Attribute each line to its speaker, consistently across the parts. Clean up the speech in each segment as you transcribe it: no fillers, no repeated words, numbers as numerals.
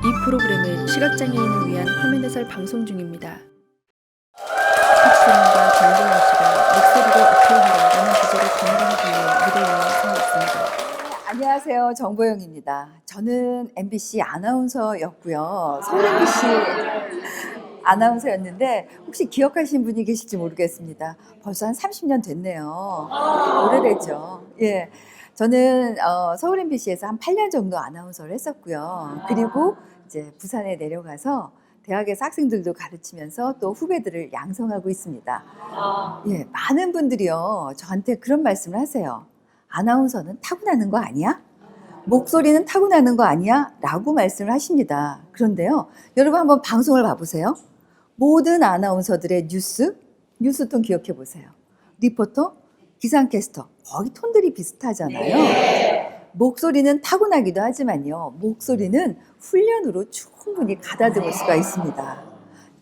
Speaker 1: 이 프로그램은 시각장애인을 위한 화면 해설 방송 중입니다. 박수영과 정보영 씨가 목소리로 어필하라는 주제로 건강하기에 무대에 서 있습니다.
Speaker 2: 안녕하세요. 정보영입니다. 저는 MBC 아나운서였고요. 서울 MBC 아나운서였는데 혹시 기억하시는 분이 계실지 모르겠습니다. 벌써 한 30년 됐네요. 오래됐죠. 예. 저는 서울 MBC에서 한 8년 정도 아나운서를 했었고요. 그리고 이제 부산에 내려가서 대학에서 학생들도 가르치면서 또 후배들을 양성하고 있습니다. 예, 많은 분들이요 저한테 그런 말씀을 하세요. 아나운서는 타고나는 거 아니야? 목소리는 타고나는 거 아니야? 라고 말씀을 하십니다. 그런데요, 여러분 한번 방송을 봐보세요. 모든 아나운서들의 뉴스톤 기억해 보세요. 리포터, 기상캐스터, 거의 톤들이 비슷하잖아요. 목소리는 타고나기도 하지만요, 목소리는 훈련으로 충분히 가다듬을 수가 있습니다.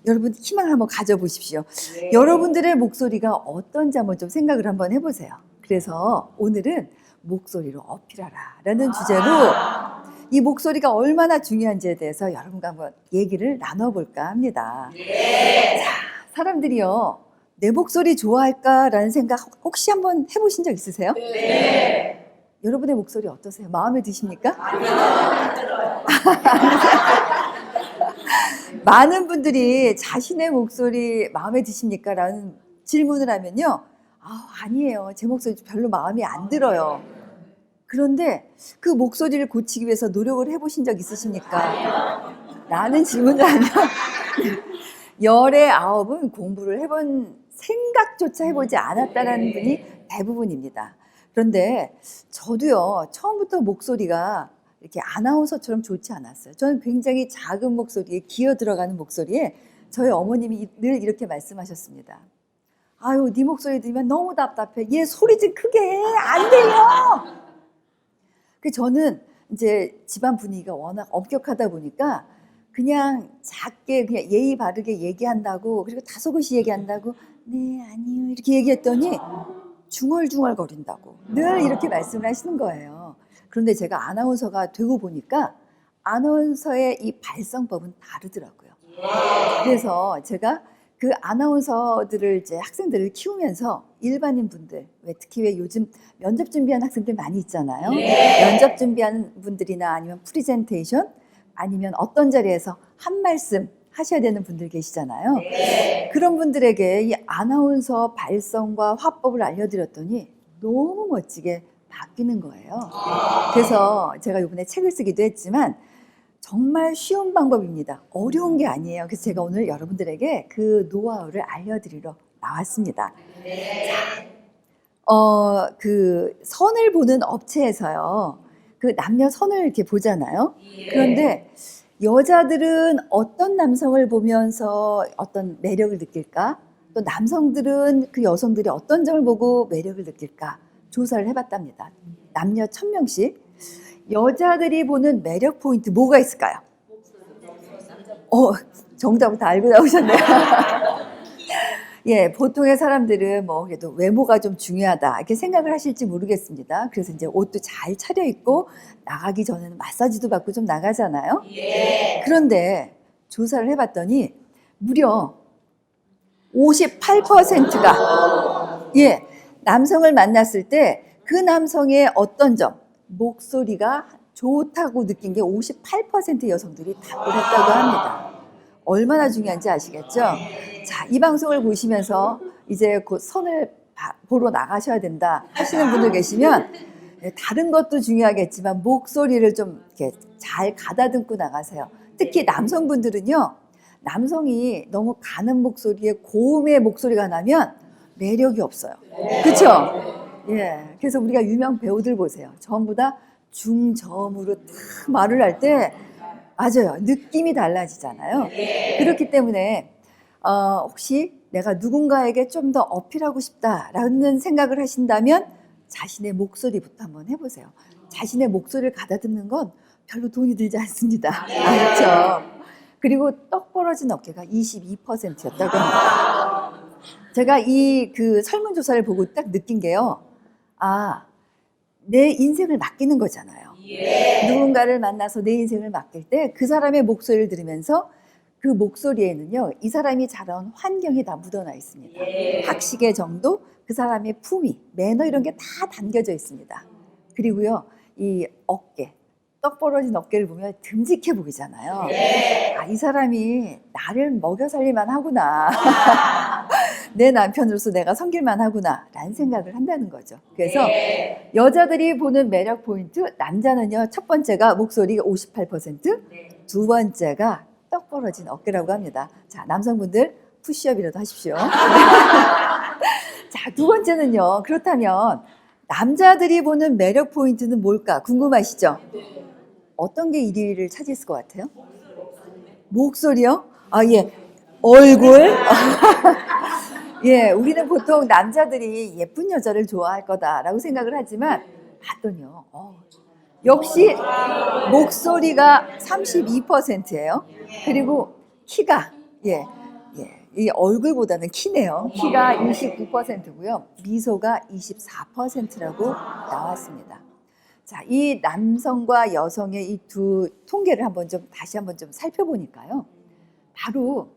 Speaker 2: 여러분 희망을 한번 가져보십시오. 여러분들의 목소리가 어떤지 한번 좀 생각을 한번 해보세요. 그래서 오늘은 목소리로 어필하라 라는 주제로 이 목소리가 얼마나 중요한지에 대해서 여러분과 한번 얘기를 나눠볼까 합니다. 자, 사람들이요, 내 목소리 좋아할까라는 생각 혹시 한번 해보신 적 있으세요? 네. 여러분의 목소리 어떠세요? 마음에 드십니까? 많은 분들이 자신의 목소리 마음에 드십니까? 라는 질문을 하면요, 아니에요. 제 목소리 별로 마음에 안 들어요. 그런데 그 목소리를 고치기 위해서 노력을 해보신 적 있으십니까? 라는 질문을 하면 열의 9은 공부를 해본 생각조차 해보지 않았다는 분이 대부분입니다. 그런데 저도요, 처음부터 목소리가 이렇게 아나운서처럼 좋지 않았어요. 저는 굉장히 작은 목소리에 기어 들어가는 목소리에 저희 어머님이 늘 이렇게 말씀하셨습니다. 아유, 네 목소리 들으면 너무 답답해. 얘 소리 좀 크게 해. 안 들려. 저는 이제 집안 분위기가 워낙 엄격하다 보니까 그냥 작게 그냥 예의 바르게 얘기한다고, 그리고 다소곳이 얘기한다고, 네, 아니요, 이렇게 얘기했더니 중얼중얼 거린다고 늘 이렇게 말씀을 하시는 거예요. 그런데 제가 아나운서가 되고 보니까 아나운서의 이 발성법은 다르더라고요. 그래서 제가 그 아나운서들을 이제 학생들을 키우면서 일반인 분들, 특히 왜 요즘 면접 준비하는 학생들 많이 있잖아요. 면접 준비하는 분들이나 아니면 프리젠테이션, 아니면 어떤 자리에서 한 말씀 하셔야 되는 분들 계시잖아요. 그런 분들에게 이 아나운서 발성과 화법을 알려드렸더니 너무 멋지게 바뀌는 거예요. 그래서 제가 이번에 책을 쓰기도 했지만 정말 쉬운 방법입니다. 어려운 게 아니에요. 그래서 제가 오늘 여러분들에게 그 노하우를 알려드리러 나왔습니다. 자, 그 선을 보는 업체에서요, 그 남녀 선을 이렇게 보잖아요. 그런데 여자들은 어떤 남성을 보면서 어떤 매력을 느낄까? 또 남성들은 그 여성들이 어떤 점을 보고 매력을 느낄까? 조사를 해봤답니다. 남녀 1000명씩. 여자들이 보는 매력 포인트 뭐가 있을까요? 정답을 다 알고 나오셨네요. 예, 보통의 사람들은 뭐 그래도 외모가 좀 중요하다 이렇게 생각을 하실지 모르겠습니다. 그래서 이제 옷도 잘 차려입고 나가기 전에는 마사지도 받고 좀 나가잖아요. 그런데 조사를 해봤더니 무려 58%가 예, 남성을 만났을 때 그 남성의 어떤 점, 목소리가 좋다고 느낀 게 58% 여성들이 답을 했다고 합니다. 얼마나 중요한지 아시겠죠? 자, 이 방송을 보시면서 이제 곧 선을 보러 나가셔야 된다 하시는 분들 계시면 다른 것도 중요하겠지만 목소리를 좀 이렇게 잘 가다듬고 나가세요. 특히 남성분들은요, 남성이 너무 가는 목소리에 고음의 목소리가 나면 매력이 없어요. 그렇죠? 예, 그래서 우리가 유명 배우들 보세요. 전부 다 중저음으로 딱 말을 할 때 맞아요, 느낌이 달라지잖아요. 그렇기 때문에 혹시 내가 누군가에게 좀 더 어필하고 싶다라는 생각을 하신다면 자신의 목소리부터 한번 해보세요. 자신의 목소리를 가다듬는 건 별로 돈이 들지 않습니다. 그렇죠? 그리고 떡 벌어진 어깨가 22%였다고 합니다. 제가 이 그 설문조사를 보고 딱 느낀 게요, 내 인생을 맡기는 거잖아요. 누군가를 만나서 내 인생을 맡길 때 그 사람의 목소리를 들으면서 그 목소리에는요, 이 사람이 자라온 환경이 다 묻어나 있습니다. 학식의 정도, 그 사람의 품위, 매너 이런 게 다 담겨져 있습니다. 그리고요, 이 어깨, 떡 벌어진 어깨를 보면 듬직해 보이잖아요. 아, 이 사람이 나를 먹여 살릴만 하구나. 내 남편으로서 내가 섬길만 하구나 라는 생각을 한다는 거죠. 그래서 여자들이 보는 매력 포인트, 남자는요, 첫 번째가 목소리가 58%, 두 번째가 떡 벌어진 어깨라고 합니다. 자, 남성분들 푸시업이라도 하십시오. 자, 두 번째는요, 그렇다면 남자들이 보는 매력 포인트는 뭘까 궁금하시죠? 어떤 게 1위를 차지했을 것 같아요? 목소리요? 아, 예. 얼굴? 예, 우리는 보통 남자들이 예쁜 여자를 좋아할 거다라고 생각을 하지만 봤더니요, 역시 목소리가 32%예요. 그리고 키가 이 얼굴보다는 키네요. 키가 29%고요. 미소가 24%라고 나왔습니다. 자, 이 남성과 여성의 이 두 통계를 다시 한번 좀 살펴보니까요. 바로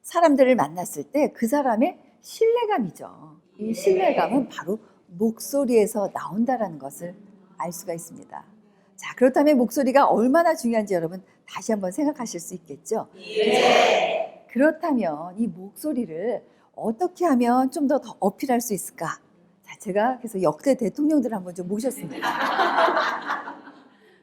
Speaker 2: 사람들을 만났을 때 그 사람의 신뢰감이죠. 이 신뢰감은 바로 목소리에서 나온다라는 것을 알 수가 있습니다. 자, 그렇다면 목소리가 얼마나 중요한지 여러분 다시 한번 생각하실 수 있겠죠? 자, 그렇다면 이 목소리를 어떻게 하면 좀 더 어필할 수 있을까? 자, 제가 그래서 역대 대통령들을 한번 좀 모셨습니다.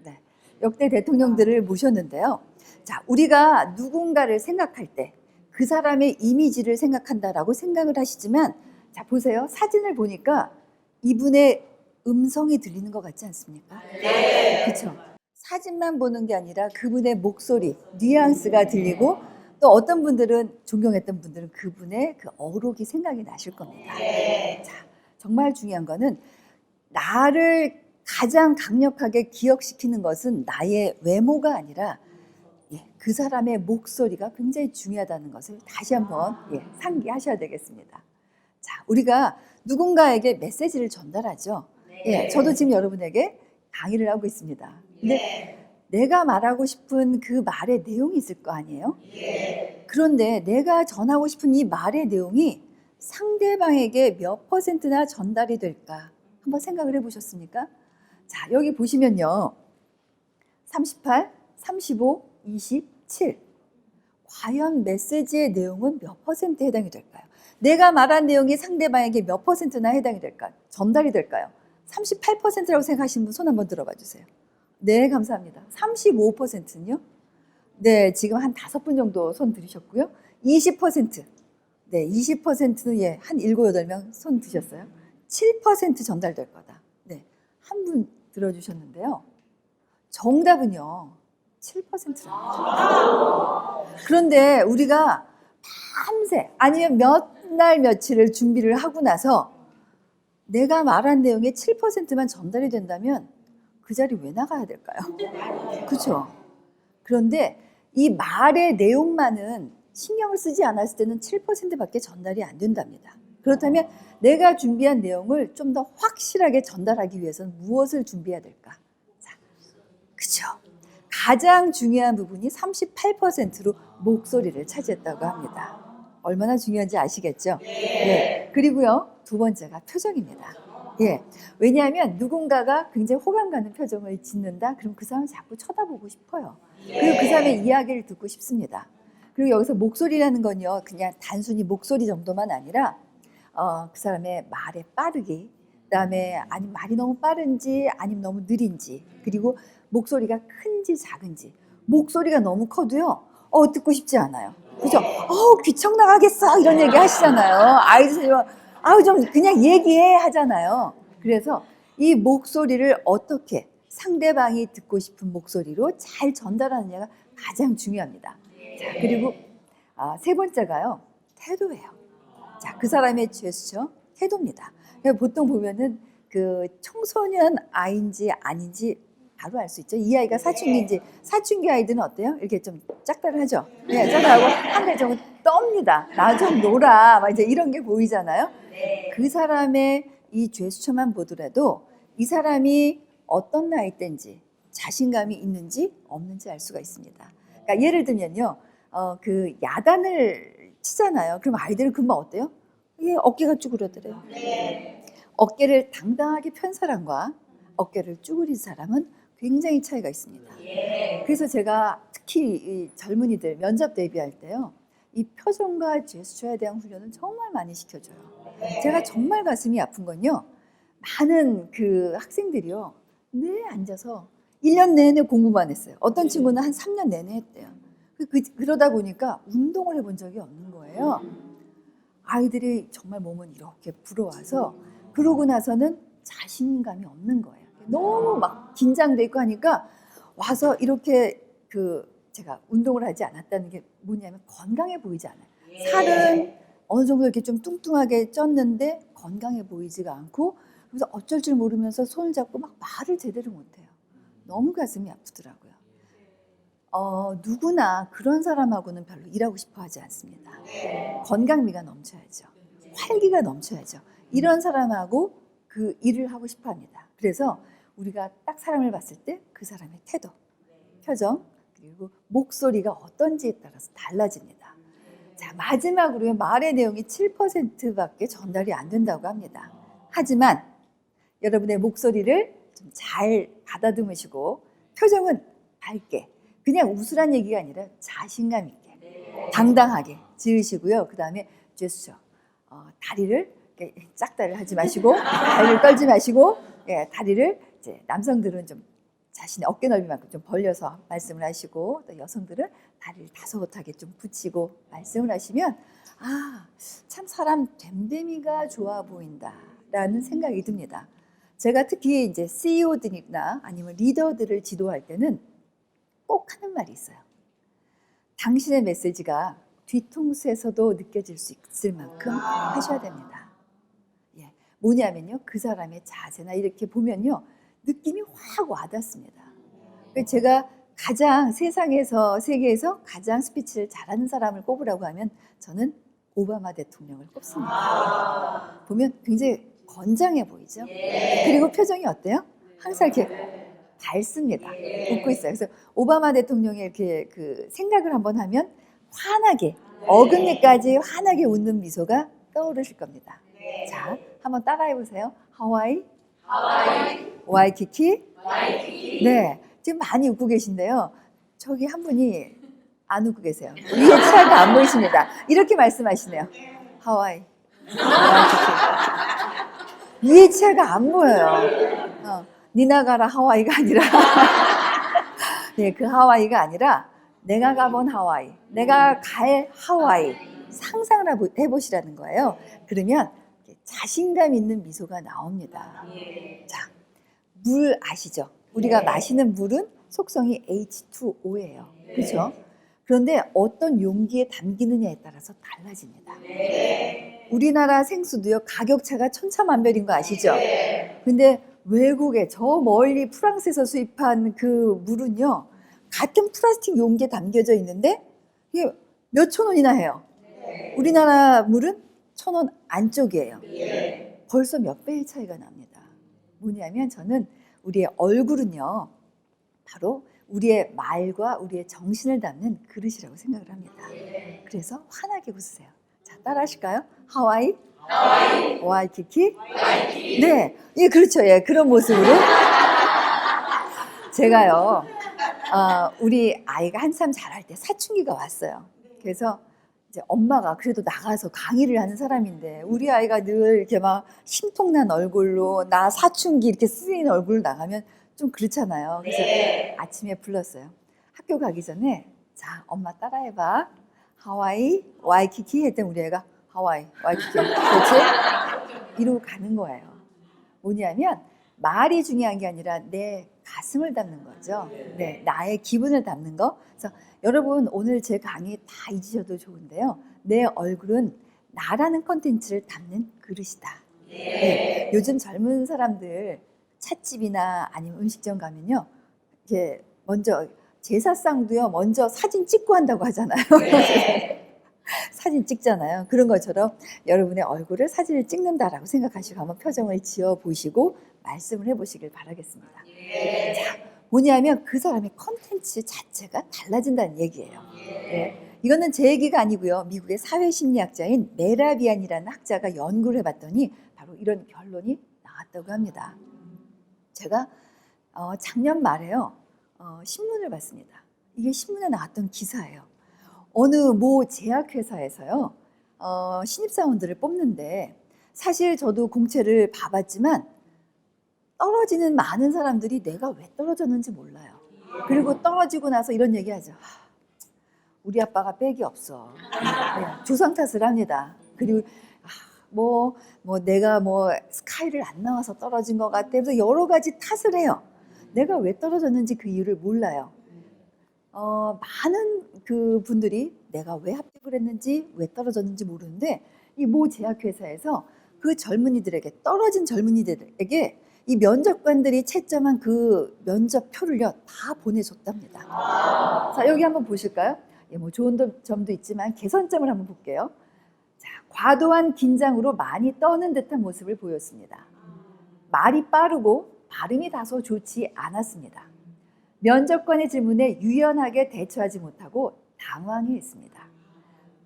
Speaker 2: 네, 역대 대통령들을 모셨는데요. 자, 우리가 누군가를 생각할 때 그 사람의 이미지를 생각한다라고 생각을 하시지만, 자, 보세요. 사진을 보니까 이분의 음성이 들리는 것 같지 않습니까? 네. 그렇죠. 사진만 보는 게 아니라 그분의 목소리, 뉘앙스가 들리고, 또 어떤 분들은, 존경했던 분들은 그분의 그 어록이 생각이 나실 겁니다. 자, 정말 중요한 거는 나를 가장 강력하게 기억시키는 것은 나의 외모가 아니라 그 사람의 목소리가 굉장히 중요하다는 것을 다시 한번 상기하셔야 되겠습니다. 자, 우리가 누군가에게 메시지를 전달하죠. 저도 지금 여러분에게 강의를 하고 있습니다. 근데 내가 말하고 싶은 그 말의 내용이 있을 거 아니에요? 그런데 내가 전하고 싶은 이 말의 내용이 상대방에게 몇 %나 전달이 될까? 한번 생각을 해보셨습니까? 자, 여기 보시면요. 38, 35, 27. 과연 메시지의 내용은 몇 %에 해당이 될까요? 내가 말한 내용이 상대방에게 몇 %나 해당이 될까요? 전달이 될까요? 38%라고 생각하시는 분 손 한번 들어봐 주세요. 네, 감사합니다. 35%는요? 네, 지금 한 5분 정도 손 들으셨고요. 20%. 네, 20%는 한 7, 8명 손 드셨어요. 7% 전달될 거다. 네, 한 분 들어주셨는데요. 정답은요, 7%랍니다. 그런데 우리가 밤새 아니면 몇 날 며칠을 준비를 하고 나서 내가 말한 내용의 7%만 전달이 된다면 그 자리 왜 나가야 될까요? 그렇죠? 그런데 이 말의 내용만은 신경을 쓰지 않았을 때는 7%밖에 전달이 안 된답니다. 그렇다면 내가 준비한 내용을 좀 더 확실하게 전달하기 위해서는 무엇을 준비해야 될까? 자, 그렇죠? 가장 중요한 부분이 38%로 목소리를 차지했다고 합니다. 얼마나 중요한지 아시겠죠? 네. 그리고요, 두 번째가 표정입니다. 왜냐하면 누군가가 굉장히 호감 가는 표정을 짓는다? 그럼 그 사람을 자꾸 쳐다보고 싶어요. 그리고 그 사람의 이야기를 듣고 싶습니다. 그리고 여기서 목소리라는 건요, 그냥 단순히 목소리 정도만 아니라 그 사람의 말의 빠르기, 그다음에 아니면 말이 너무 빠른지 아니면 너무 느린지, 그리고 목소리가 큰지 작은지. 목소리가 너무 커도요, 듣고 싶지 않아요. 그죠? 귀청 나가겠어 이런 얘기 하시잖아요. 아이들 좀 그냥 얘기해 하잖아요. 그래서 이 목소리를 어떻게 상대방이 듣고 싶은 목소리로 잘 전달하느냐가 가장 중요합니다. 자, 그리고 세 번째가요, 태도예요. 자, 그 사람의 제스처, 태도입니다. 보통 보면은 그 청소년 아이인지 아닌지 바로 알 수 있죠. 이 아이가 사춘기인지. 사춘기 아이들은 어때요? 이렇게 좀 짝달하죠. 네, 짝달하고 한 달 정도 떱니다. 나 좀 놀아. 막 이제 이런 게 보이잖아요. 그 사람의 이 제스처만 보더라도 이 사람이 어떤 나이 때인지 자신감이 있는지 없는지 알 수가 있습니다. 그러니까 예를 들면요, 그 야단을 치잖아요. 그럼 아이들은 금방 어때요? 이게 어깨가 쭈그러들어요. 어깨를 당당하게 편 사람과 어깨를 쭈그린 사람은 굉장히 차이가 있습니다. 그래서 제가 특히 이 젊은이들 면접 대비할 때요, 이 표정과 제스처에 대한 훈련은 정말 많이 시켜줘요. 제가 정말 가슴이 아픈 건요, 많은 그 학생들이요, 늘 앉아서 1년 내내 공부만 했어요. 어떤 친구는 한 3년 내내 했대요. 그러다 보니까 운동을 해본 적이 없는 거예요. 아이들이 정말 몸은 이렇게 부러워서 그러고 나서는 자신감이 없는 거예요. 너무 막 긴장돼 있고 하니까 와서 이렇게 제가 운동을 하지 않았다는 게 뭐냐면 건강해 보이지 않아요. 살은 어느 정도 이렇게 좀 뚱뚱하게 쪘는데 건강해 보이지가 않고, 그래서 어쩔 줄 모르면서 손을 잡고 막 말을 제대로 못해요. 너무 가슴이 아프더라고요. 누구나 그런 사람하고는 별로 일하고 싶어 하지 않습니다. 건강미가 넘쳐야죠. 활기가 넘쳐야죠. 이런 사람하고 그 일을 하고 싶어 합니다. 그래서 우리가 딱 사람을 봤을 때 그 사람의 태도, 표정, 그리고 목소리가 어떤지에 따라서 달라집니다. 자, 마지막으로 말의 내용이 7%밖에 전달이 안 된다고 합니다. 하지만 여러분의 목소리를 좀 잘 가다듬으시고 표정은 밝게, 그냥 웃으란 얘기가 아니라 자신감 있게 당당하게 지으시고요. 그 다음에 제스처, 다리를 짝다리를 하지 마시고 다리를 떨지 마시고, 예, 다리를 이제 남성들은 좀 자신의 어깨 넓이만큼 좀 벌려서 말씀을 하시고, 또 여성들은 다리를 다소곳하게 좀 붙이고 말씀을 하시면 참 사람 됨됨이가 좋아 보인다라는 생각이 듭니다. 제가 특히 이제 CEO들이나 아니면 리더들을 지도할 때는 꼭 하는 말이 있어요. 당신의 메시지가 뒤통수에서도 느껴질 수 있을 만큼 하셔야 됩니다. 예, 뭐냐면요, 그 사람의 자세나 이렇게 보면요, 느낌이 확 와닿습니다. 제가 가장 세계에서 가장 스피치를 잘하는 사람을 꼽으라고 하면 저는 오바마 대통령을 꼽습니다. 보면 굉장히 건장해 보이죠? 그리고 표정이 어때요? 항상 이렇게 밝습니다. 웃고 있어요. 그래서 오바마 대통령의 이렇게 그 생각을 한번 하면 환하게, 어금니까지 환하게 웃는 미소가 떠오르실 겁니다. 자, 한번 따라해 보세요. 하와이, 와이키키. 네, 지금 많이 웃고 계신데요. 저기 한 분이 안 웃고 계세요. 위에 치아가 안 보이십니다. 이렇게 말씀하시네요. 하와이, 와이키키. 위에 치아가 안 보여요. 니나가라 하와이가 아니라 네, 그 하와이가 아니라 내가 가본 하와이, 내가 갈 하와이 상상을 해보시라는 거예요. 그러면 자신감 있는 미소가 나옵니다. 자, 물 아시죠? 우리가 마시는 물은 속성이 H2O예요. 그렇죠? 그런데 어떤 용기에 담기느냐에 따라서 달라집니다. 우리나라 생수도요, 가격차가 천차만별인 거 아시죠? 근데 외국에 저 멀리 프랑스에서 수입한 그 물은요, 같은 플라스틱 용기에 담겨져 있는데 이게 몇천 원이나 해요. 우리나라 물은 1,000원 안쪽이에요. 벌써 몇 배의 차이가 납니다. 뭐냐면 저는 우리의 얼굴은요, 바로 우리의 말과 우리의 정신을 담는 그릇이라고 생각을 합니다. 그래서 환하게 웃으세요. 자, 따라 하실까요? 하와이, 와이키키. 네, 예, 그렇죠. 예, 그런 모습으로. 제가요, 우리 아이가 한참 자랄 때 사춘기가 왔어요. 그래서 이제 엄마가 그래도 나가서 강의를 하는 사람인데 우리 아이가 늘 이렇게 막 심통난 얼굴로 나 사춘기 이렇게 쓰인 얼굴로 나가면 좀 그렇잖아요. 그래서 아침에 불렀어요. 학교 가기 전에 자, 엄마 따라해봐. 하와이, 와이키키 했더니 우리 애가 하와이, 와이키키. 그렇지? 이러고 가는 거예요. 뭐냐면 말이 중요한 게 아니라 내 가슴을 담는 거죠. 네, 나의 기분을 담는 거. 그래서 여러분 오늘 제 강의 다 잊으셔도 좋은데요. 내 얼굴은 나라는 컨텐츠를 담는 그릇이다. 네, 요즘 젊은 사람들 찻집이나 아니면 음식점 가면요, 이게 먼저 제사상도요, 먼저 사진 찍고 한다고 하잖아요. 사진 찍잖아요. 그런 것처럼 여러분의 얼굴을 사진을 찍는다라고 생각하시고 한번 표정을 지어 보시고 말씀을 해보시길 바라겠습니다. 자, 뭐냐면 그 사람의 컨텐츠 자체가 달라진다는 얘기예요. 네. 이거는 제 얘기가 아니고요. 미국의 사회심리학자인 메라비안이라는 학자가 연구를 해봤더니 바로 이런 결론이 나왔다고 합니다. 제가 작년 말에요. 신문을 봤습니다. 이게 신문에 나왔던 기사예요. 어느 모 제약회사에서요. 신입사원들을 뽑는데 사실 저도 공채를 봐봤지만 떨어지는 많은 사람들이 내가 왜 떨어졌는지 몰라요. 그리고 떨어지고 나서 이런 얘기하죠. 우리 아빠가 백이 없어. 조상 탓을 합니다. 그리고 내가 스카이를 안 나와서 떨어진 것 같아. 그래서 여러 가지 탓을 해요. 내가 왜 떨어졌는지 그 이유를 몰라요. 많은 그 분들이 내가 왜 합격을 했는지 왜 떨어졌는지 모르는데 이 모 제약회사에서 그 젊은이들에게 떨어진 젊은이들에게 이 면접관들이 채점한 그 면접표를요 다 보내줬답니다. 자, 여기 한번 보실까요? 뭐 좋은 점도 있지만 개선점을 한번 볼게요. 자, 과도한 긴장으로 많이 떠는 듯한 모습을 보였습니다. 말이 빠르고 발음이 다소 좋지 않았습니다. 면접관의 질문에 유연하게 대처하지 못하고 당황해했습니다.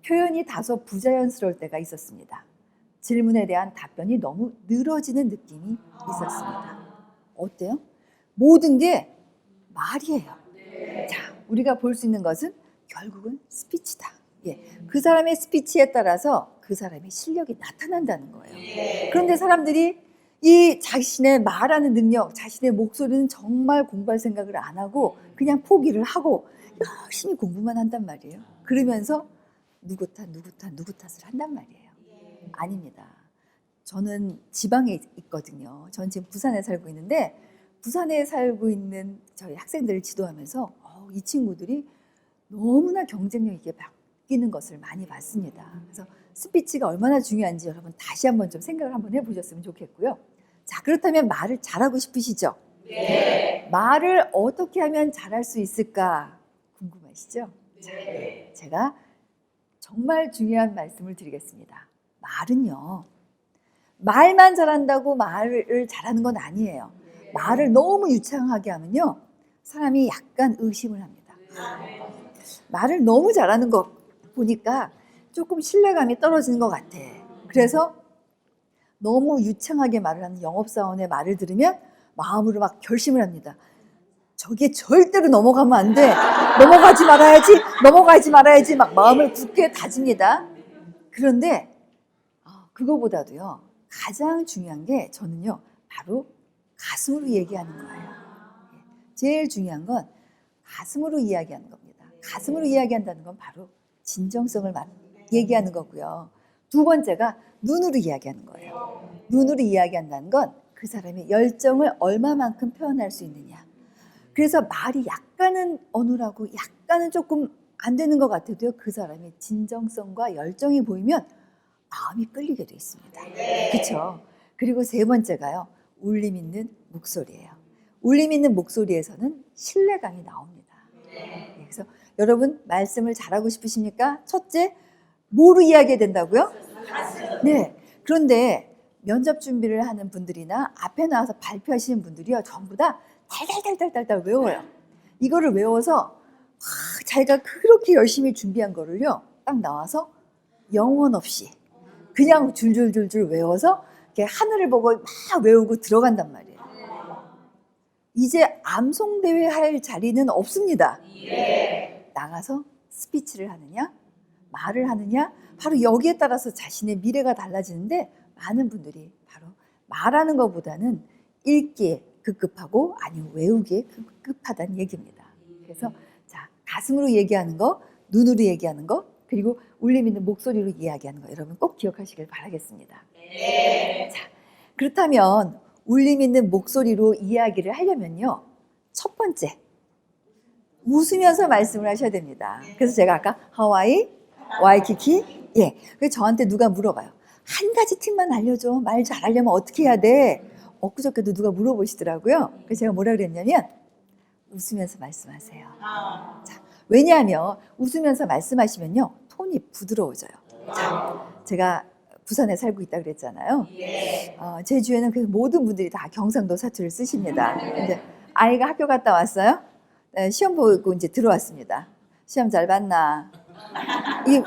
Speaker 2: 표현이 다소 부자연스러울 때가 있었습니다. 질문에 대한 답변이 너무 늘어지는 느낌이 있었습니다. 어때요? 모든 게 말이에요. 자, 우리가 볼 수 있는 것은 결국은 스피치다. 그 사람의 스피치에 따라서 그 사람의 실력이 나타난다는 거예요. 그런데 사람들이 이 자신의 말하는 능력, 자신의 목소리는 정말 공부할 생각을 안 하고 그냥 포기를 하고 열심히 공부만 한단 말이에요. 그러면서 누구 탓을 한단 말이에요. 아닙니다. 저는 지방에 있거든요. 전 지금 부산에 살고 있는데 부산에 살고 있는 저희 학생들을 지도하면서 이 친구들이 너무나 경쟁력 있게 바뀌는 것을 많이 봤습니다. 그래서 스피치가 얼마나 중요한지 여러분 다시 한번 좀 생각을 한번 해보셨으면 좋겠고요. 자, 그렇다면 말을 잘하고 싶으시죠? 네. 말을 어떻게 하면 잘할 수 있을까 궁금하시죠? 자, 제가 정말 중요한 말씀을 드리겠습니다. 말은요, 말만 잘한다고 말을 잘하는 건 아니에요. 말을 너무 유창하게 하면요, 사람이 약간 의심을 합니다. 말을 너무 잘하는 거 보니까 조금 신뢰감이 떨어지는 것 같아. 그래서 너무 유창하게 말을 하는 영업사원의 말을 들으면 마음으로 막 결심을 합니다. 저게 절대로 넘어가면 안 돼. 넘어가지 말아야지 막 마음을 굳게 다집니다. 그런데 그거보다도요, 가장 중요한 게 저는요, 바로 가슴으로 얘기하는 거예요. 제일 중요한 건 가슴으로 이야기하는 겁니다. 가슴으로 이야기한다는 건 바로 진정성을 얘기하는 거고요. 두 번째가 눈으로 이야기하는 거예요. 눈으로 이야기한다는 건 그 사람의 열정을 얼마만큼 표현할 수 있느냐. 그래서 말이 약간은 어눌하고 약간은 조금 안 되는 것 같아도요, 그 사람의 진정성과 열정이 보이면 마음이 끌리게 돼 있습니다. 그렇죠? 그리고 세 번째가요, 울림 있는 목소리예요. 울림 있는 목소리에서는 신뢰감이 나옵니다. 그래서 여러분 말씀을 잘하고 싶으십니까? 첫째, 뭐로 이야기해야 된다고요? 네. 그런데 면접 준비를 하는 분들이나 앞에 나와서 발표하시는 분들이요, 전부 다 달달달달달달 외워요. 이거를 외워서 자기가 그렇게 열심히 준비한 거를요, 딱 나와서 영혼 없이 그냥 줄줄줄줄 외워서 이렇게 하늘을 보고 막 외우고 들어간단 말이에요. 이제 암송대회 할 자리는 없습니다. 나가서 스피치를 하느냐, 말을 하느냐, 바로 여기에 따라서 자신의 미래가 달라지는데 많은 분들이 바로 말하는 것보다는 읽기에 급급하고 아니면 외우기에 급급하다는 얘기입니다. 그래서 자, 가슴으로 얘기하는 거, 눈으로 얘기하는 거, 그리고 울림 있는 목소리로 이야기하는 거 여러분 꼭 기억하시길 바라겠습니다. 자, 그렇다면 울림 있는 목소리로 이야기를 하려면요, 첫 번째 웃으면서 말씀을 하셔야 됩니다. 그래서 제가 아까 하와이, 와이키키, 그래서 저한테 누가 물어봐요. 한 가지 팁만 알려줘. 말 잘하려면 어떻게 해야 돼? 엊그저께도 누가 물어보시더라고요. 그래서 제가 뭐라 그랬냐면 웃으면서 말씀하세요. 자, 왜냐하면 웃으면서 말씀하시면요, 톤이 부드러워져요. 자, 제가 부산에 살고 있다 그랬잖아요. 제주에는 그 모든 분들이 다 경상도 사투리를 쓰십니다. 근데 아이가 학교 갔다 왔어요. 네, 시험 보고 이제 들어왔습니다. 시험 잘 봤나?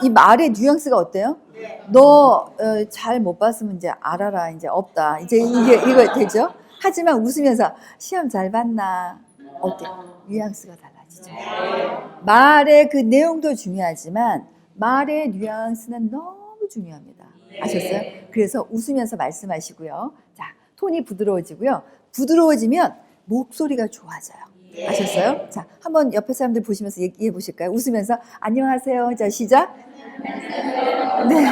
Speaker 2: 이 말의 뉘앙스가 어때요? 너 잘 못 봤으면 이제 알아라. 이제 없다. 이제 이거 되죠? 하지만 웃으면서 시험 잘 봤나? 어때? 뉘앙스가 달라지죠. 말의 그 내용도 중요하지만 말의 뉘앙스는 너무 중요합니다. 아셨어요? 그래서 웃으면서 말씀하시고요. 자, 톤이 부드러워지고요. 부드러워지면 목소리가 좋아져요. 아셨어요? 자, 한번 옆에 사람들 보시면서 얘기해 보실까요? 웃으면서 안녕하세요. 자, 시작. 네,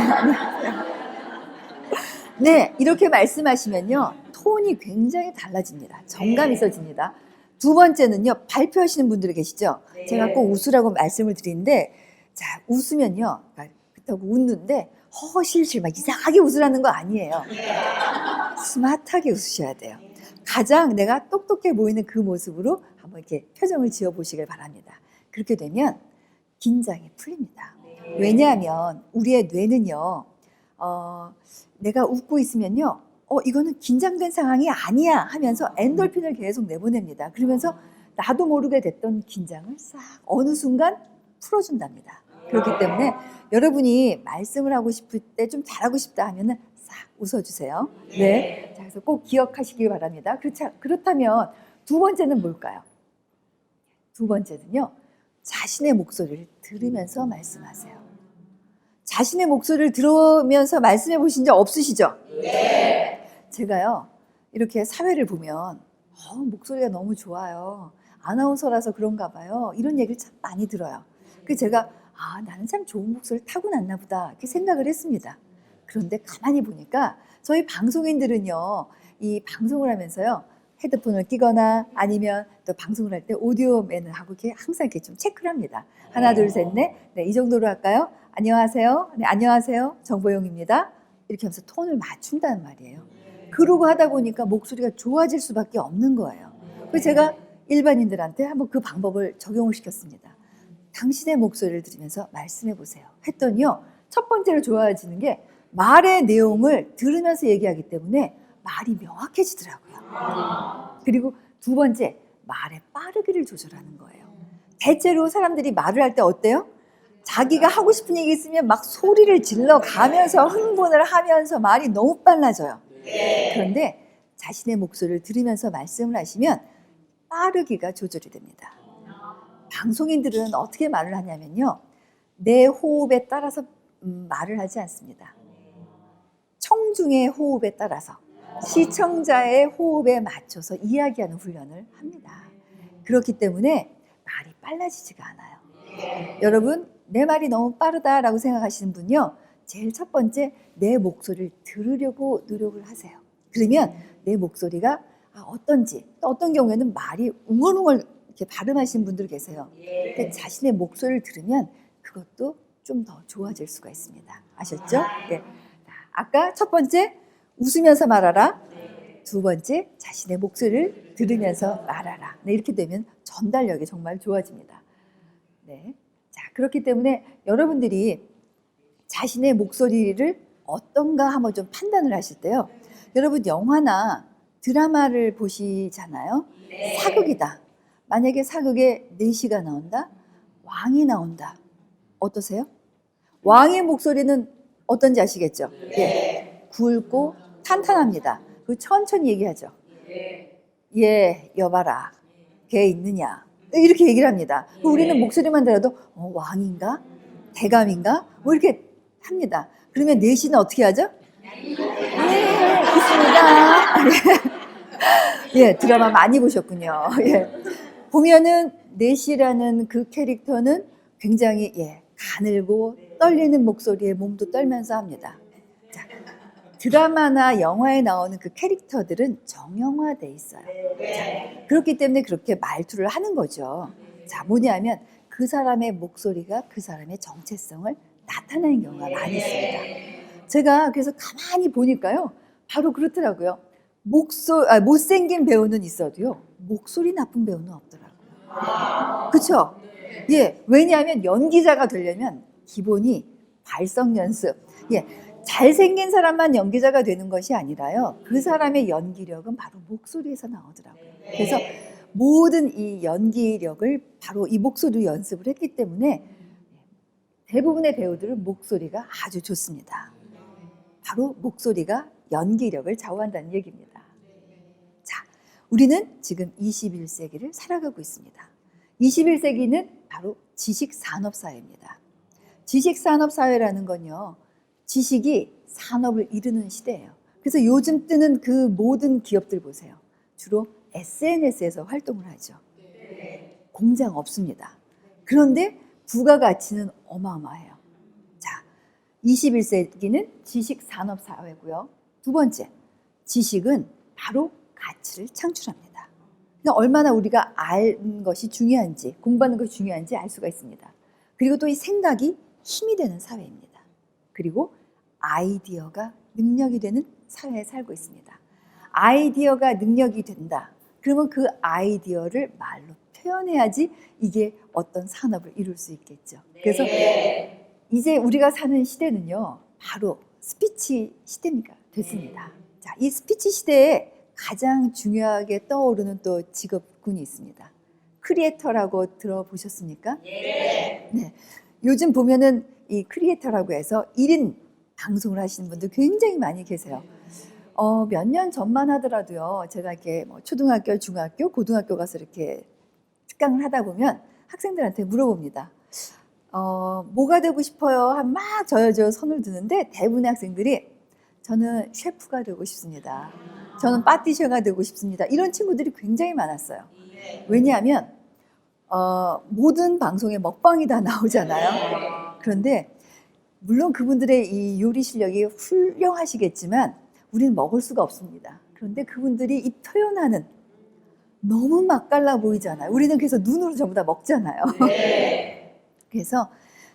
Speaker 2: 네, 이렇게 말씀하시면요. 톤이 굉장히 달라집니다. 정감이 있어집니다. 두 번째는요. 발표하시는 분들이 계시죠? 제가 꼭 웃으라고 말씀을 드리는데 자, 웃으면요. 그렇다고 웃는데 허실실 막 이상하게 웃으라는 거 아니에요. 스마트하게 웃으셔야 돼요. 가장 내가 똑똑해 보이는 그 모습으로 한번 이렇게 표정을 지어 보시길 바랍니다. 그렇게 되면 긴장이 풀립니다. 왜냐하면 우리의 뇌는요, 내가 웃고 있으면요, 이거는 긴장된 상황이 아니야 하면서 엔돌핀을 계속 내보냅니다. 그러면서 나도 모르게 됐던 긴장을 싹 어느 순간 풀어준답니다. 그렇기 때문에 여러분이 말씀을 하고 싶을 때 좀 잘하고 싶다 하면은 싹 웃어주세요. 네. 자, 그래서 꼭 기억하시길 바랍니다. 그렇다면 두 번째는 뭘까요? 두 번째는요, 자신의 목소리를 들으면서 말씀하세요. 자신의 목소리를 들으면서 말씀해 보신 적 없으시죠? 네. 제가요, 이렇게 사회를 보면, 목소리가 너무 좋아요. 아나운서라서 그런가 봐요. 이런 얘기를 참 많이 들어요. 그래서 제가, 나는 참 좋은 목소리를 타고났나 보다. 이렇게 생각을 했습니다. 그런데 가만히 보니까 저희 방송인들은요, 이 방송을 하면서요, 헤드폰을 끼거나 아니면 또 방송을 할 때 오디오맨을 하고 이렇게 항상 이렇게 좀 체크를 합니다. 하나, 둘, 셋, 넷. 네, 이 정도로 할까요? 안녕하세요. 네, 안녕하세요. 정보용입니다. 이렇게 하면서 톤을 맞춘다는 말이에요. 그러고 하다 보니까 목소리가 좋아질 수밖에 없는 거예요. 그래서 제가 일반인들한테 한번 그 방법을 적용을 시켰습니다. 당신의 목소리를 들으면서 말씀해 보세요. 했더니요. 첫 번째로 좋아지는 게 말의 내용을 들으면서 얘기하기 때문에 말이 명확해지더라고요. 그리고 두 번째, 말의 빠르기를 조절하는 거예요. 대체로 사람들이 말을 할 때 어때요? 자기가 하고 싶은 얘기 있으면 막 소리를 질러 가면서 흥분을 하면서 말이 너무 빨라져요. 그런데 자신의 목소리를 들으면서 말씀을 하시면 빠르기가 조절이 됩니다. 방송인들은 어떻게 말을 하냐면요. 내 호흡에 따라서 말을 하지 않습니다. 청중의 호흡에 따라서 시청자의 호흡에 맞춰서 이야기하는 훈련을 합니다. 그렇기 때문에 말이 빨라지지가 않아요. 여러분, 내 말이 너무 빠르다라고 생각하시는 분요, 제일 첫 번째 내 목소리를 들으려고 노력을 하세요. 그러면 내 목소리가 어떤지, 어떤 경우에는 말이 웅얼웅얼 이렇게 발음하시는 분들 계세요. 근데 자신의 목소리를 들으면 그것도 좀 더 좋아질 수가 있습니다. 아셨죠? 네. 아까 첫 번째 웃으면서 말하라. 두 번째 자신의 목소리를 들으면서 말하라. 네, 이렇게 되면 전달력이 정말 좋아집니다. 네. 자, 그렇기 때문에 여러분들이 자신의 목소리를 어떤가 한번 좀 판단을 하실 때요. 여러분 영화나 드라마를 보시잖아요. 사극이다. 만약에 사극에 내시가 나온다. 왕이 나온다. 어떠세요? 왕의 목소리는 어떤지 아시겠죠? 예. 굵고 탄탄합니다. 그 천천히 얘기하죠. 예, 여봐라. 걔 있느냐. 이렇게 얘기를 합니다. 우리는 목소리만 들어도 왕인가? 대감인가? 뭐 이렇게 합니다. 그러면 내시는 어떻게 하죠? 네, 있습니다. 예, 드라마 많이 보셨군요. 예. 보면은 내시라는 그 캐릭터는 굉장히 가늘고 떨리는 목소리에 몸도 떨면서 합니다. 자, 드라마나 영화에 나오는 그 캐릭터들은 정형화돼 있어요. 자, 그렇기 때문에 그렇게 말투를 하는 거죠. 자, 뭐냐면 그 사람의 목소리가 그 사람의 정체성을 나타내는 경우가 많이 있습니다. 제가 그래서 가만히 보니까요, 바로 그렇더라고요. 못생긴 배우는 있어도요, 목소리 나쁜 배우는 없더라고요. 그렇죠? 예, 왜냐하면 연기자가 되려면 기본이 발성 연습. 예, 잘생긴 사람만 연기자가 되는 것이 아니라요. 그 사람의 연기력은 바로 목소리에서 나오더라고요. 그래서 모든 이 연기력을 바로 이 목소리로 연습을 했기 때문에 대부분의 배우들은 목소리가 아주 좋습니다. 바로 목소리가 연기력을 좌우한다는 얘기입니다. 자, 우리는 지금 21세기를 살아가고 있습니다. 21세기는 바로 지식산업사회입니다. 지식산업사회라는 건요, 지식이 산업을 이루는 시대예요. 그래서 요즘 뜨는 그 모든 기업들 보세요. 주로 SNS에서 활동을 하죠. 공장 없습니다. 그런데 부가가치는 어마어마해요. 자, 21세기는 지식산업사회고요. 두 번째, 지식은 바로 가치를 창출합니다. 그러니까 얼마나 우리가 아는 것이 중요한지, 공부하는 것이 중요한지 알 수가 있습니다. 그리고 또 이 생각이 힘이 되는 사회입니다. 그리고 아이디어가 능력이 되는 사회에 살고 있습니다. 아이디어가 능력이 된다. 그러면 그 아이디어를 말로 표현해야지 이게 어떤 산업을 이룰 수 있겠죠. 그래서 이제 우리가 사는 시대는요, 바로 스피치 시대가 됐습니다. 자, 이 스피치 시대에 가장 중요하게 떠오르는 또 직업군이 있습니다. 크리에이터라고 들어보셨습니까? 네. 요즘 보면은 이 크리에이터라고 해서 1인 방송을 하시는 분들 굉장히 많이 계세요. 몇 년 전만 하더라도요, 제가 이렇게 뭐 초등학교, 중학교, 고등학교 가서 이렇게 특강을 하다 보면 학생들한테 물어봅니다. 뭐가 되고 싶어요? 한 막 저여져 손을 드는데 대부분의 학생들이 저는 셰프가 되고 싶습니다. 저는 파티셔가 되고 싶습니다. 이런 친구들이 굉장히 많았어요. 왜냐하면 모든 방송에 먹방이 다 나오잖아요. 그런데 물론 그분들의 이 요리 실력이 훌륭하시겠지만 우리는 먹을 수가 없습니다. 그런데 그분들이 이 표현하는 너무 맛깔나 보이잖아요. 우리는 그래서 눈으로 전부 다 먹잖아요. 그래서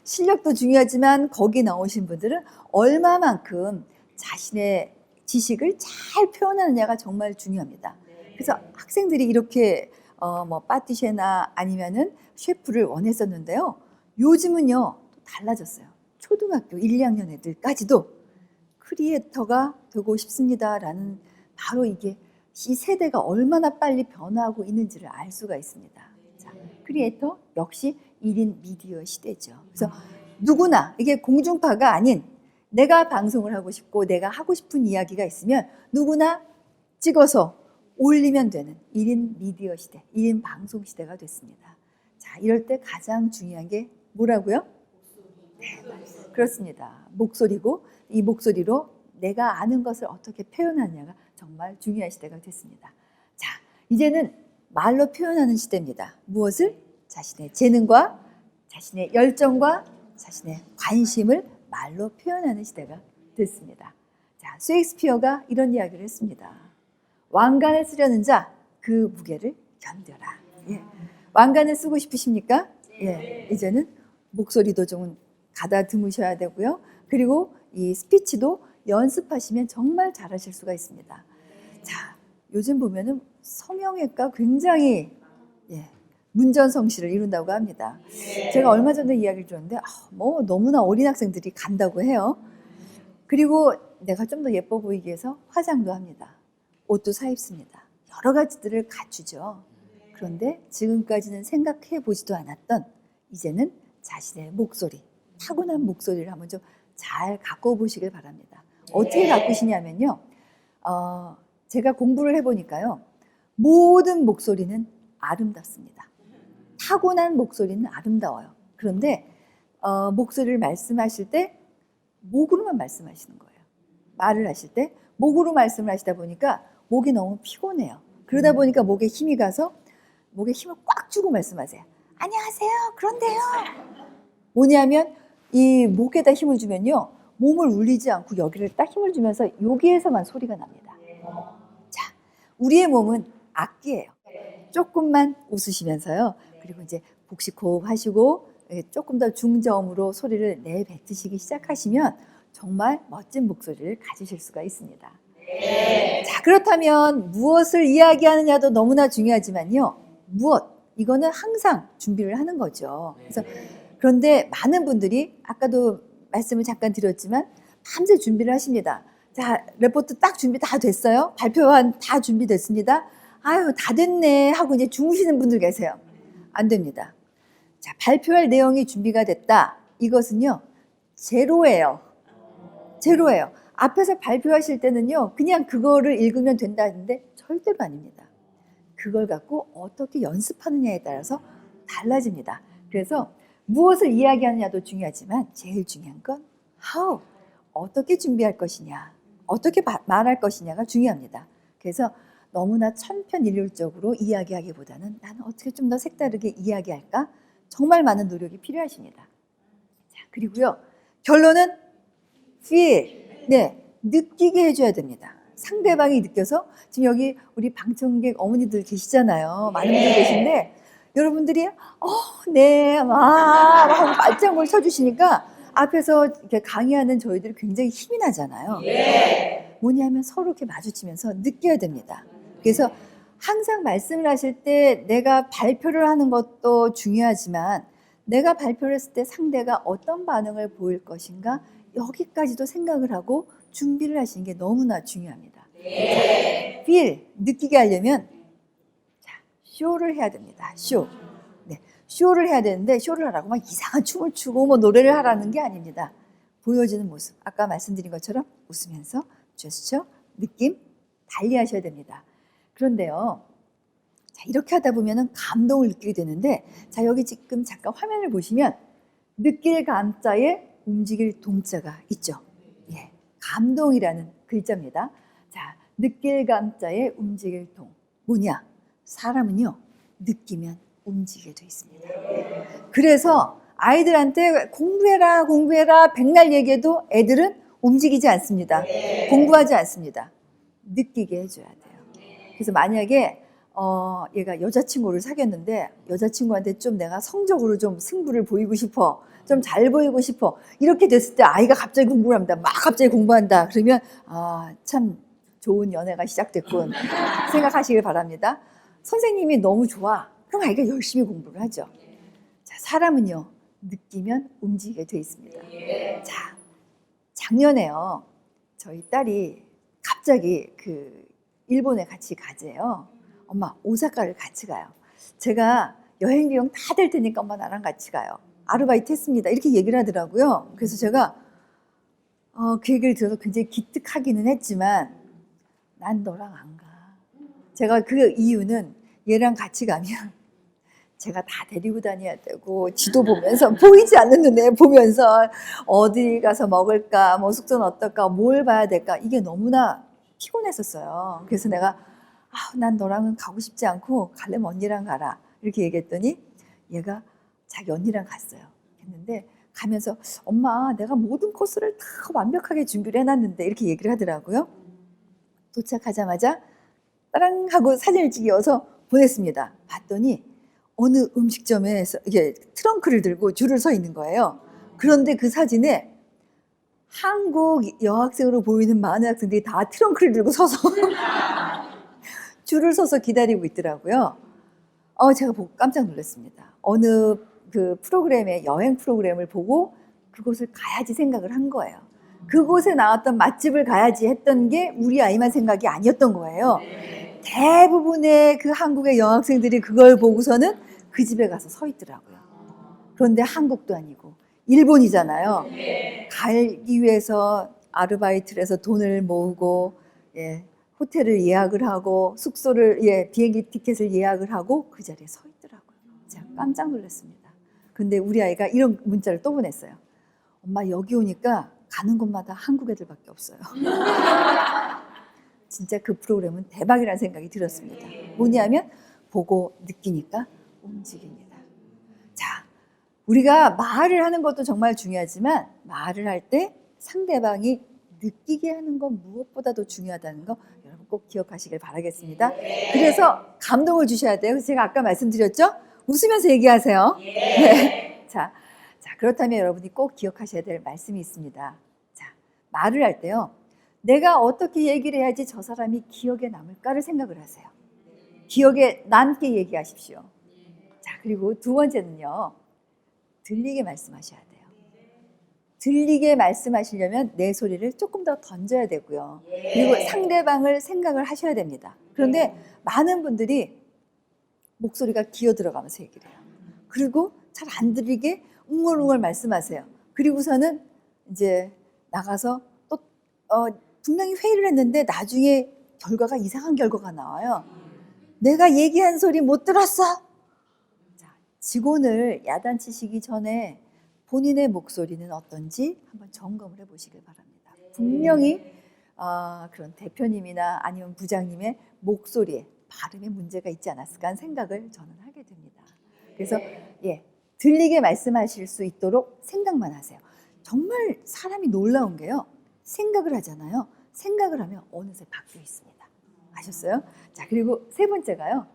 Speaker 2: 실력도 중요하지만 거기 나오신 분들은 얼마만큼 자신의 지식을 잘 표현하느냐가 정말 중요합니다. 그래서 학생들이 이렇게 뭐 파티셰나 아니면은 셰프를 원했었는데요. 요즘은요 또 달라졌어요. 초등학교 1, 2학년 애들까지도 크리에이터가 되고 싶습니다라는 바로 이게 이 세대가 얼마나 빨리 변화하고 있는지를 알 수가 있습니다. 자, 크리에이터 역시 1인 미디어 시대죠. 그래서 누구나 이게 공중파가 아닌 내가 방송을 하고 싶고 내가 하고 싶은 이야기가 있으면 누구나 찍어서 올리면 되는 1인 미디어 시대, 1인 방송 시대가 됐습니다. 자, 이럴 때 가장 중요한 게 뭐라고요? 네, 그렇습니다. 목소리고 이 목소리로 내가 아는 것을 어떻게 표현하느냐가 정말 중요한 시대가 됐습니다. 자, 이제는 말로 표현하는 시대입니다. 무엇을? 자신의 재능과 자신의 열정과 자신의 관심을 말로 표현하는 시대가 됐습니다. 자, 셰익스피어가 이런 이야기를 했습니다. 왕관을 쓰려는 자, 그 무게를 견뎌라. 예. 왕관을 쓰고 싶으십니까? 예. 이제는 목소리도 좀 가다듬으셔야 되고요. 그리고 이 스피치도 연습하시면 정말 잘하실 수가 있습니다. 자, 요즘 보면은 성형외과 굉장히 문전성시를 이룬다고 합니다. 제가 얼마 전에 이야기를 들었는데 뭐 너무나 어린 학생들이 간다고 해요. 그리고 내가 좀 더 예뻐 보이기 위해서 화장도 합니다. 옷도 사입습니다. 여러 가지들을 갖추죠. 그런데 지금까지는 생각해 보지도 않았던 이제는 자신의 목소리, 타고난 목소리를 한번 좀 잘 갖고 보시길 바랍니다. 어떻게 가꾸시냐면요. 제가 공부를 해보니까요. 모든 목소리는 아름답습니다. 타고난 목소리는 아름다워요. 그런데 목소리를 말씀하실 때 목으로만 말씀하시는 거예요. 말을 하실 때 목으로 말씀을 하시다 보니까 목이 너무 피곤해요. 그러다 보니까 목에 힘이 가서 목에 힘을 꽉 주고 말씀하세요. 안녕하세요. 그런데요. 뭐냐면 이 목에다 힘을 주면요. 몸을 울리지 않고 여기를 딱 힘을 주면서 여기에서만 소리가 납니다. 자, 우리의 몸은 악기예요. 조금만 웃으시면서요. 그리고 이제 복식 호흡하시고 조금 더 중저음으로 소리를 내뱉으시기 시작하시면 정말 멋진 목소리를 가지실 수가 있습니다. 자, 그렇다면 무엇을 이야기하느냐도 너무나 중요하지만요. 무엇? 이거는 항상 준비를 하는 거죠. 그래서 그런데 많은 분들이 아까도 말씀을 잠깐 드렸지만 밤새 준비를 하십니다. 자, 레포트 딱 준비 다 됐어요? 발표한 다 준비됐습니다. 아유, 다 됐네 하고 이제 주무시는 분들 계세요. 안 됩니다. 자, 발표할 내용이 준비가 됐다. 이것은요, 제로예요. 제로예요. 앞에서 발표하실 때는요, 그냥 그거를 읽으면 된다는데 절대로 아닙니다. 그걸 갖고 어떻게 연습하느냐에 따라서 달라집니다. 그래서 무엇을 이야기하느냐도 중요하지만 제일 중요한 건 how, 어떻게 준비할 것이냐, 어떻게 말할 것이냐가 중요합니다. 그래서 너무나 천편일률적으로 이야기하기보다는 나는 어떻게 좀 더 색다르게 이야기할까? 정말 많은 노력이 필요하십니다. 자, 그리고요, 결론은 feel, 네, 느끼게 해줘야 됩니다. 상대방이 느껴서, 지금 여기 우리 방청객 어머니들 계시잖아요. 많은 분들 계신데 여러분들이 네, 막 하고 발장을 쳐주시니까 앞에서 이렇게 강의하는 저희들이 굉장히 힘이 나잖아요. 뭐냐면 서로 이렇게 마주치면서 느껴야 됩니다. 그래서 항상 말씀을 하실 때 내가 발표를 하는 것도 중요하지만 내가 발표를 했을 때 상대가 어떤 반응을 보일 것인가, 여기까지도 생각을 하고 준비를 하시는 게 너무나 중요합니다. 자, feel, 느끼게 하려면 자, 쇼를 해야 됩니다. 쇼. 네, 쇼를 해야 되는데 쇼를 하라고 막 이상한 춤을 추고 뭐 노래를 하라는 게 아닙니다. 보여지는 모습, 아까 말씀드린 것처럼 웃으면서 제스처, 느낌 달리 하셔야 됩니다. 그런데요, 자, 이렇게 하다 보면은 감동을 느끼게 되는데, 자, 여기 지금 잠깐 화면을 보시면 느낄 감자에 움직일 동자가 있죠. 예, 감동이라는 글자입니다. 자, 느낄 감자에 움직일 동. 뭐냐? 사람은요, 느끼면 움직이게 돼 있습니다. 그래서 아이들한테 공부해라, 공부해라, 백날 얘기해도 애들은 움직이지 않습니다. 공부하지 않습니다. 느끼게 해줘야 돼요. 그래서 만약에 얘가 여자친구를 사귀었는데 여자친구한테 좀 내가 성적으로 좀 승부를 보이고 싶어, 좀 잘 보이고 싶어, 이렇게 됐을 때 아이가 갑자기 공부를 합니다. 막 갑자기 공부한다. 그러면 참 좋은 연애가 시작됐군 생각하시길 바랍니다. 선생님이 너무 좋아. 그럼 아이가 열심히 공부를 하죠. 자, 사람은요, 느끼면 움직이게 돼 있습니다. 자, 작년에요, 저희 딸이 갑자기 일본에 같이 가재요. 엄마, 오사카를 같이 가요. 제가 여행 비용 다 될 테니까 엄마 나랑 같이 가요. 아르바이트 했습니다. 이렇게 얘기를 하더라고요. 그래서 제가 그 얘기를 들어서 굉장히 기특하기는 했지만 난 너랑 안 가. 제가 그 이유는 얘랑 같이 가면 제가 다 데리고 다녀야 되고, 지도 보면서 보이지 않는 눈에 보면서 어디 가서 먹을까, 뭐 숙소는 어떨까, 뭘 봐야 될까, 이게 너무나 피곤했었어요. 그래서 내가 난 너랑은 가고 싶지 않고 갈래면 언니랑 가라 이렇게 얘기했더니 얘가 자기 언니랑 갔어요. 했는데 가면서 엄마, 내가 모든 코스를 다 완벽하게 준비를 해놨는데 이렇게 얘기를 하더라고요. 도착하자마자 따랑 하고 사진을 찍어서 보냈습니다. 봤더니 어느 음식점에서 이게 트렁크를 들고 줄을 서 있는 거예요. 그런데 그 사진에 한국 여학생으로 보이는 많은 학생들이 다 트렁크를 들고 서서 줄을 서서 기다리고 있더라고요. 제가 보고 깜짝 놀랐습니다. 어느 프로그램의 여행 프로그램을 보고 그곳을 가야지 생각을 한 거예요. 그곳에 나왔던 맛집을 가야지 했던 게 우리 아이만 생각이 아니었던 거예요. 대부분의 그 한국의 여학생들이 그걸 보고서는 그 집에 가서 서 있더라고요. 그런데 한국도 아니고 일본이잖아요. 가기 위해서 아르바이트를 해서 돈을 모으고, 예, 호텔을 예약을 하고 숙소를, 비행기 티켓을 예약을 하고 그 자리에 서 있더라고요. 제가 깜짝 놀랐습니다. 근데 우리 아이가 이런 문자를 또 보냈어요. 엄마, 여기 오니까 가는 곳마다 한국 애들밖에 없어요. 진짜 그 프로그램은 대박이라는 생각이 들었습니다. 뭐냐면 보고 느끼니까 움직입니다. 자, 우리가 말을 하는 것도 정말 중요하지만 말을 할 때 상대방이 느끼게 하는 건 무엇보다도 중요하다는 거 여러분 꼭 기억하시길 바라겠습니다. 그래서 감동을 주셔야 돼요. 그래서 제가 아까 말씀드렸죠? 웃으면서 얘기하세요. 네. 자, 그렇다면 여러분이 꼭 기억하셔야 될 말씀이 있습니다. 자, 말을 할 때요, 내가 어떻게 얘기를 해야지 저 사람이 기억에 남을까를 생각을 하세요. 기억에 남게 얘기하십시오. 자, 그리고 두 번째는요, 들리게 말씀하셔야 돼요. 들리게 말씀하시려면 내 소리를 조금 더 던져야 되고요. 그리고 상대방을 생각을 하셔야 됩니다. 그런데 많은 분들이 목소리가 기어 들어가면서 얘기를 해요. 그리고 잘 안 들리게 웅얼웅얼 말씀하세요. 그리고서는 이제 나가서 또 분명히 회의를 했는데 나중에 결과가 이상한 결과가 나와요. 내가 얘기한 소리 못 들었어. 자, 직원을 야단치시기 전에 본인의 목소리는 어떤지 한번 점검을 해보시길 바랍니다. 분명히 그런 대표님이나 아니면 부장님의 목소리에 발음에 문제가 있지 않았을까 하는 생각을 저는 하게 됩니다. 그래서 들리게 말씀하실 수 있도록 생각만 하세요. 정말 사람이 놀라운 게요. 생각을 하잖아요. 생각을 하면 어느새 바뀌어 있습니다. 아셨어요? 자, 그리고 세 번째가요.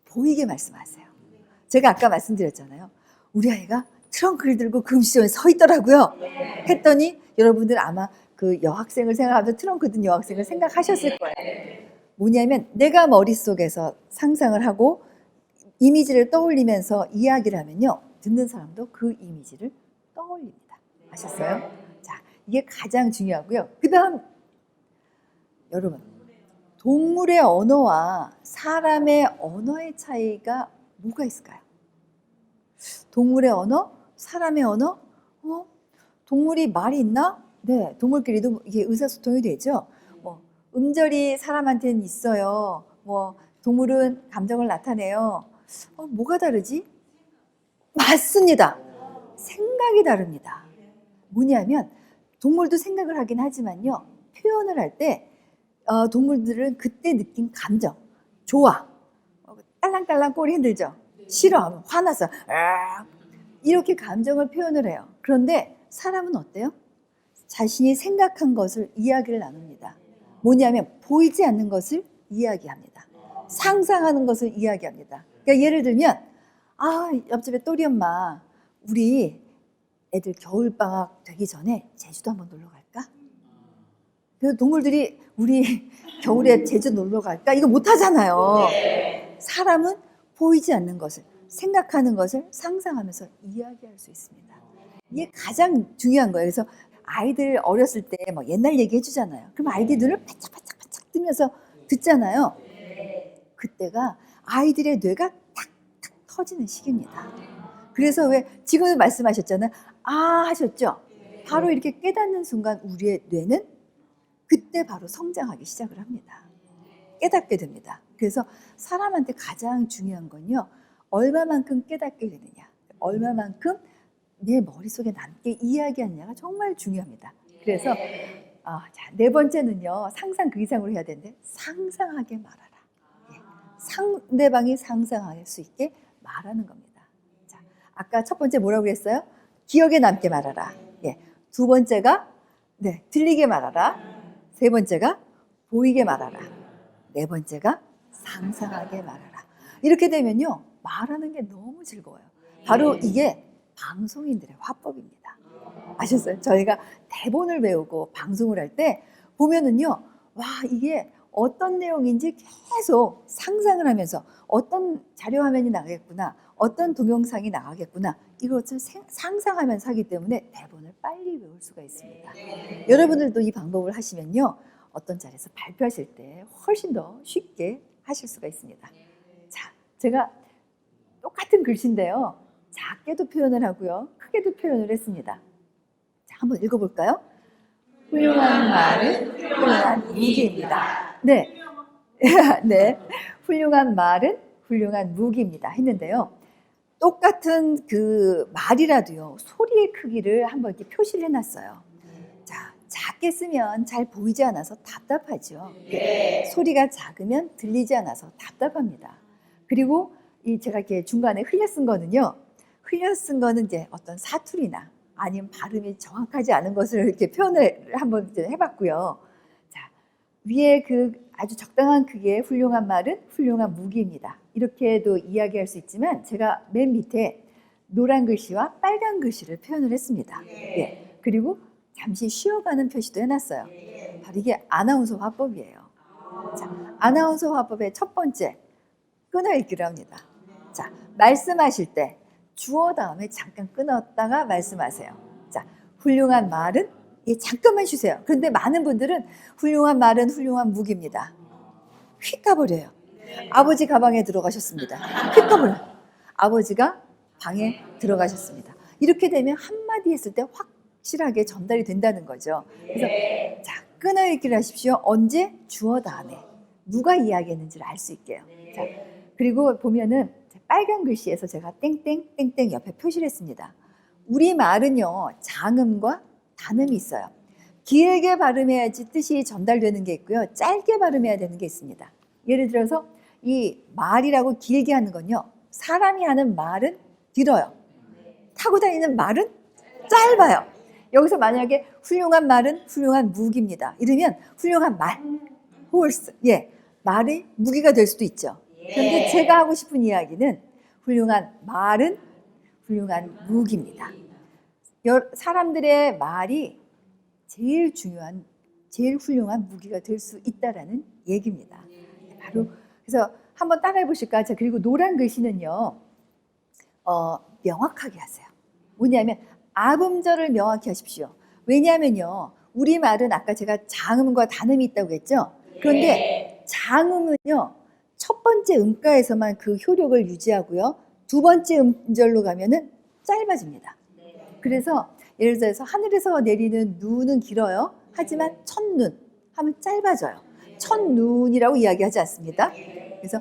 Speaker 2: 보이게 말씀하세요. 제가 아까 말씀드렸잖아요. 우리 아이가 트렁크를 들고 금시점에 서 있더라고요. 했더니 여러분들 아마 그 여학생을 생각하면서 트렁크 든 여학생을 생각하셨을 거예요. 뭐냐면 내가 머릿속에서 상상을 하고 이미지를 떠올리면서 이야기를 하면요. 듣는 사람도 그 이미지를 떠올립니다. 아셨어요? 자, 이게 가장 중요하고요. 그 다음 여러분, 동물의 언어와 사람의 언어의 차이가 뭐가 있을까요? 동물의 언어, 사람의 언어? 동물이 말이 있나? 네, 동물끼리도 이게 의사소통이 되죠. 음절이 사람한테는 있어요. 동물은 감정을 나타내요. 뭐가 다르지? 맞습니다. 생각이 다릅니다. 뭐냐면 동물도 생각을 하긴 하지만요. 표현을 할 때 동물들은 그때 느낀 감정, 좋아, 딸랑딸랑 꼬리 흔들죠. 싫어, 화났어, 이렇게 감정을 표현을 해요. 그런데 사람은 어때요? 자신이 생각한 것을 이야기를 나눕니다. 뭐냐면 보이지 않는 것을 이야기합니다. 상상하는 것을 이야기합니다. 그러니까 예를 들면 옆집에 또리 엄마 우리 애들 겨울방학 되기 전에 제주도 한번 놀러 갈까? 그래서 동물들이 우리 겨울에 제주 놀러 갈까? 이거 못 하잖아요. 사람은 보이지 않는 것을 생각하는 것을 상상하면서 이야기할 수 있습니다. 이게 가장 중요한 거예요. 그래서 아이들 어렸을 때 옛날 얘기 해주잖아요. 그럼 아이들 눈을 바짝바짝 뜨면서 듣잖아요. 그때가 아이들의 뇌가 탁탁 터지는 시기입니다. 그래서 왜 지금도 말씀하셨잖아요. 하셨죠? 바로 이렇게 깨닫는 순간 우리의 뇌는 그때 바로 성장하기 시작을 합니다. 깨닫게 됩니다. 그래서 사람한테 가장 중요한 건요. 얼마만큼 깨닫게 되느냐. 얼마만큼 내 머릿속에 남게 이야기하느냐가 정말 중요합니다. 그래서 네 번째는요. 상상 그 이상으로 해야 되는데 상상하게 말하라. 상대방이 상상할 수 있게 말하는 겁니다. 자, 아까 첫 번째 뭐라고 그랬어요? 기억에 남게 말하라. 두 번째가 들리게 말하라. 세 번째가 보이게 말하라. 네 번째가 상상하게 말하라. 이렇게 되면요. 말하는 게 너무 즐거워요. 바로 이게 방송인들의 화법입니다. 아셨어요? 저희가 대본을 배우고 방송을 할 때 보면은요. 이게 어떤 내용인지 계속 상상을 하면서 어떤 자료 화면이 나가겠구나. 어떤 동영상이 나가겠구나. 이것을 상상하면서 하기 때문에 대본을 빨리 외울 수가 있습니다. 여러분들도 이 방법을 하시면요. 어떤 자리에서 발표하실 때 훨씬 더 쉽게 하실 수가 있습니다. 자, 제가 똑같은 글씨인데요. 작게도 표현을 하고요. 크게도 표현을 했습니다. 자, 한번 읽어볼까요? 훌륭한 말은 훌륭한 무기입니다. 네. 훌륭한 말은 훌륭한 무기입니다. 했는데요. 똑같은 그 말이라도요. 소리의 크기를 한번 이렇게 표시를 해놨어요. 자, 작게 쓰면 잘 보이지 않아서 답답하죠. 소리가 작으면 들리지 않아서 답답합니다. 그리고 제가 이렇게 중간에 흘려 쓴 거는요. 흘려 쓴 거는 이제 어떤 사투리나 아니면 발음이 정확하지 않은 것을 이렇게 표현을 한번 해봤고요. 자, 위에 그 아주 적당한 크기의 훌륭한 말은 훌륭한 무기입니다. 이렇게도 이야기할 수 있지만 제가 맨 밑에 노란 글씨와 빨간 글씨를 표현을 했습니다. 그리고 잠시 쉬어가는 표시도 해놨어요. 바로 이게 아나운서 화법이에요. 자, 아나운서 화법의 첫 번째, 끊어읽기를 합니다. 자, 말씀하실 때 주어 다음에 잠깐 끊었다가 말씀하세요. 자, 훌륭한 말은 예, 잠깐만 쉬세요. 그런데 많은 분들은 훌륭한 말은 훌륭한 무기입니다. 휙 가버려요. 아버지 가방에 들어가셨습니다. 휙 가버려요. 아버지가 방에 들어가셨습니다. 이렇게 되면 한마디 했을 때 확실하게 전달이 된다는 거죠. 그래서 자, 끊어읽기를 하십시오. 언제? 주어 다음에. 누가 이야기했는지를 알 수 있게요. 자, 그리고 보면은 빨간 글씨에서 제가 땡땡 땡땡 옆에 표시를 했습니다. 우리 말은요, 장음과 단음이 있어요. 길게 발음해야지 뜻이 전달되는 게 있고요. 짧게 발음해야 되는 게 있습니다. 예를 들어서 이 말이라고 길게 하는 건요. 사람이 하는 말은 길어요. 타고 다니는 말은 짧아요. 여기서 만약에 훌륭한 말은 훌륭한 무기입니다. 이러면 훌륭한 말, horse, 예, 말이 무기가 될 수도 있죠. 그런데 제가 하고 싶은 이야기는 훌륭한 말은 훌륭한 무기입니다. 사람들의 말이 제일 중요한, 제일 훌륭한 무기가 될 수 있다라는 얘기입니다. 바로 그래서 한번 따라해 보실까요? 자, 그리고 노란 글씨는요, 명확하게 하세요. 뭐냐면 아음절을 명확히 하십시오. 왜냐하면요, 우리 말은 아까 제가 장음과 단음이 있다고 했죠. 그런데 장음은요, 첫 번째 음가에서만 그 효력을 유지하고요, 두 번째 음절로 가면은 짧아집니다. 그래서 예를 들어서 하늘에서 내리는 눈은 길어요. 하지만 첫눈 하면 짧아져요. 첫눈이라고 이야기하지 않습니다. 그래서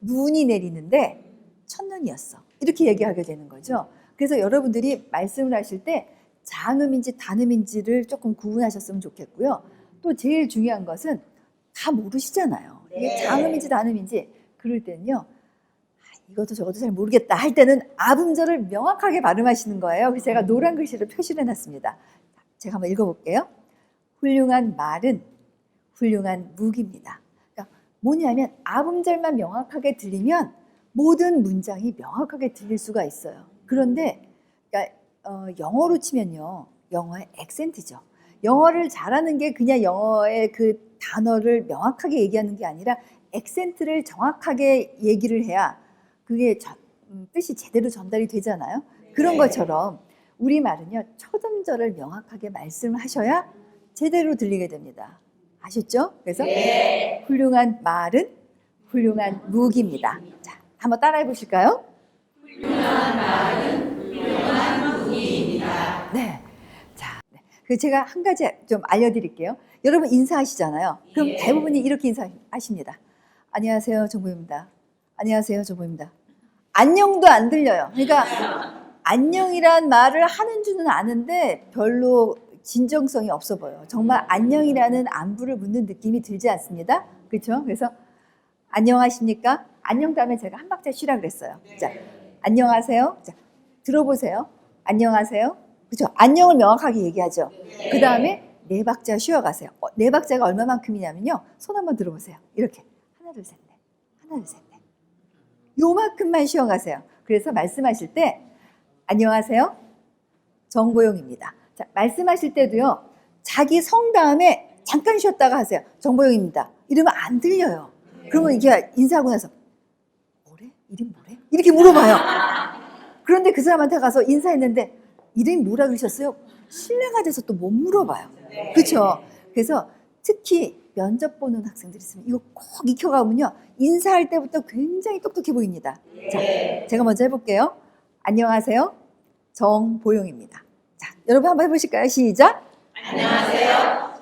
Speaker 2: 눈이 내리는데 첫눈이었어. 이렇게 얘기하게 되는 거죠. 그래서 여러분들이 말씀을 하실 때 장음인지 단음인지를 조금 구분하셨으면 좋겠고요. 또 제일 중요한 것은 다 모르시잖아요. 이게 장음인지 단음인지. 그럴 때는요, 이것도 저것도 잘 모르겠다 할 때는 아음절을 명확하게 발음하시는 거예요. 그래서 제가 노란 글씨로 표시를 해놨습니다. 제가 한번 읽어볼게요. 훌륭한 말은 훌륭한 무기입니다. 그러니까 뭐냐면 아음절만 명확하게 들리면 모든 문장이 명확하게 들릴 수가 있어요. 그런데 그러니까 영어로 치면요, 영어의 액센트죠. 영어를 잘하는 게 그냥 영어의 그 단어를 명확하게 얘기하는 게 아니라 액센트를 정확하게 얘기를 해야 그게 뜻이 제대로 전달이 되잖아요. 그런 것처럼 우리말은요, 첫 음절을 명확하게 말씀을 하셔야 제대로 들리게 됩니다. 아셨죠? 그래서 훌륭한 말은 훌륭한 무기입니다. 자, 한번 따라해 보실까요?
Speaker 3: 훌륭한 말은 훌륭한 무기입니다.
Speaker 2: 네. 자, 그 제가 한 가지 좀 알려드릴게요. 여러분 인사하시잖아요. 그럼 대부분이 이렇게 인사하십니다. 안녕하세요, 정보입니다. 안녕하세요, 정보입니다. 안녕도 안 들려요. 그러니까 안녕이란 말을 하는 줄은 아는데 별로 진정성이 없어 보여요. 정말 안녕이라는 안부를 묻는 느낌이 들지 않습니다. 그렇죠? 그래서 안녕하십니까? 안녕 다음에 제가 한 박자 쉬라 그랬어요. 자, 안녕하세요. 자, 들어보세요. 안녕하세요. 그렇죠? 안녕을 명확하게 얘기하죠. 그 다음에 네 박자 쉬어가세요. 네 박자가 얼마만큼이냐면요. 손 한번 들어보세요. 이렇게 하나 둘 셋 넷, 하나 둘 셋 넷. 요만큼만 쉬어가세요. 그래서 말씀하실 때 안녕하세요. 정보용입니다. 자, 말씀하실 때도요. 자기 성 다음에 잠깐 쉬었다가 하세요. 정보용입니다. 이러면 안 들려요. 그러면 이게 인사하고 나서 뭐래? 이름 뭐래? 이렇게 물어봐요. 그런데 그 사람한테 가서 인사했는데 이름이 뭐라 그러셨어요? 신뢰가 돼서 또 못 물어봐요. 그렇죠? 그래서 특히 면접 보는 학생들이 있으면 이거 꼭 익혀가면요. 인사할 때부터 굉장히 똑똑해 보입니다. 자, 제가 먼저 해볼게요. 안녕하세요. 정보용입니다. 자, 여러분 한번 해보실까요? 시작.
Speaker 3: 안녕하세요.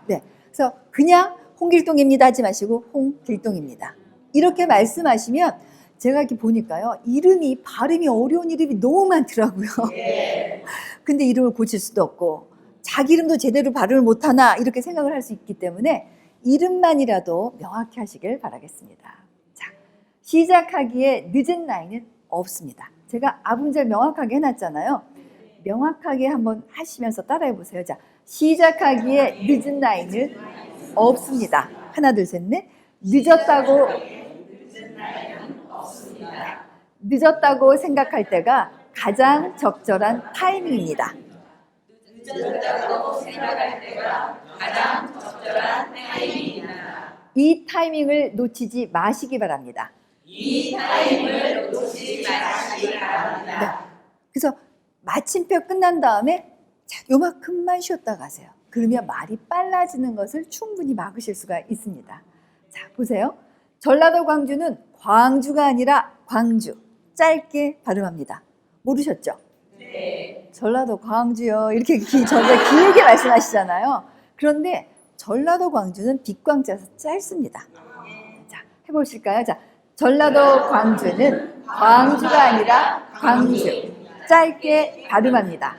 Speaker 2: 네, 그래서 그냥 홍길동입니다 하지 마시고 홍길동입니다. 이렇게 말씀하시면 제가 이렇게 보니까요. 이름이 발음이 어려운 이름이 너무 많더라고요. 근데 이름을 고칠 수도 없고 자기 이름도 제대로 발음을 못하나 이렇게 생각을 할 수 있기 때문에 이름만이라도 명확히 하시길 바라겠습니다. 자, 시작하기에 늦은 나이는 없습니다. 제가 아음절 명확하게 해놨잖아요. 명확하게 한번 하시면서 따라해 보세요. 자, 시작하기에 늦은 나이는 없습니다. 하나, 둘, 셋, 넷. 늦었다고 생각할 때가 가장 적절한 타이밍입니다.
Speaker 3: 늦었다고 생각할 때가 가장 적절한 타이밍입니다.
Speaker 2: 이 타이밍을 놓치지 마시기 바랍니다.
Speaker 3: 이 타이밍을 놓치지 마시기 바랍니다.
Speaker 2: 네. 그래서 마침표 끝난 다음에 자, 요만큼만 쉬었다 가세요. 그러면 말이 빨라지는 것을 충분히 막으실 수가 있습니다. 자, 보세요. 전라도 광주는 광주가 아니라 광주. 짧게 발음합니다. 모르셨죠?
Speaker 3: 네.
Speaker 2: 전라도 광주요. 이렇게 길게 말씀하시잖아요. 그런데 전라도 광주는 빗광자서 짧습니다. 자, 해보실까요? 자, 전라도 광주는 광주가 아니라 광주. 짧게 발음합니다.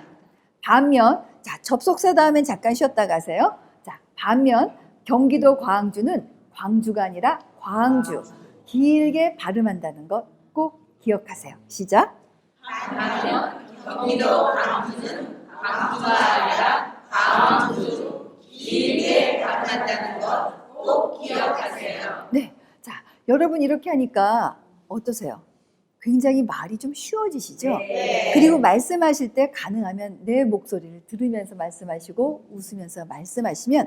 Speaker 2: 반면, 자, 접속사 다음엔 잠깐 쉬었다 가세요. 자, 반면, 경기도 광주는 광주가 아니라 광주. 길게 발음한다는 것 꼭 기억하세요. 시작.
Speaker 3: 반면 경기도 광주는 광주가 아니라 광주. 길게 발음한다는 것 꼭 기억하세요.
Speaker 2: 네. 자, 여러분 이렇게 하니까 어떠세요? 굉장히 말이 좀 쉬워지시죠?
Speaker 3: 네.
Speaker 2: 그리고 말씀하실 때 가능하면 내 목소리를 들으면서 말씀하시고 웃으면서 말씀하시면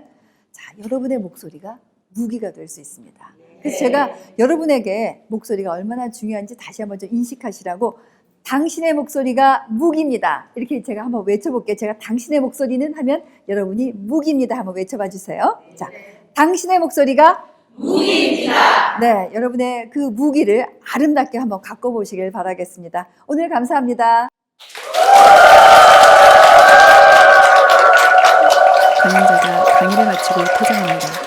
Speaker 2: 자, 여러분의 목소리가 무기가 될 수 있습니다. 그래서 제가 여러분에게 목소리가 얼마나 중요한지 다시 한번 좀 인식하시라고 당신의 목소리가 무기입니다. 이렇게 제가 한번 외쳐볼게요. 제가 당신의 목소리는 하면 여러분이 무기입니다. 한번 외쳐봐 주세요. 자, 당신의 목소리가
Speaker 3: 무기입니다.
Speaker 2: 네, 여러분의 그 무기를 아름답게 한번 갖고 보시길 바라겠습니다. 오늘 감사합니다.
Speaker 1: 강연자가 강의를 마치고 퇴장합니다.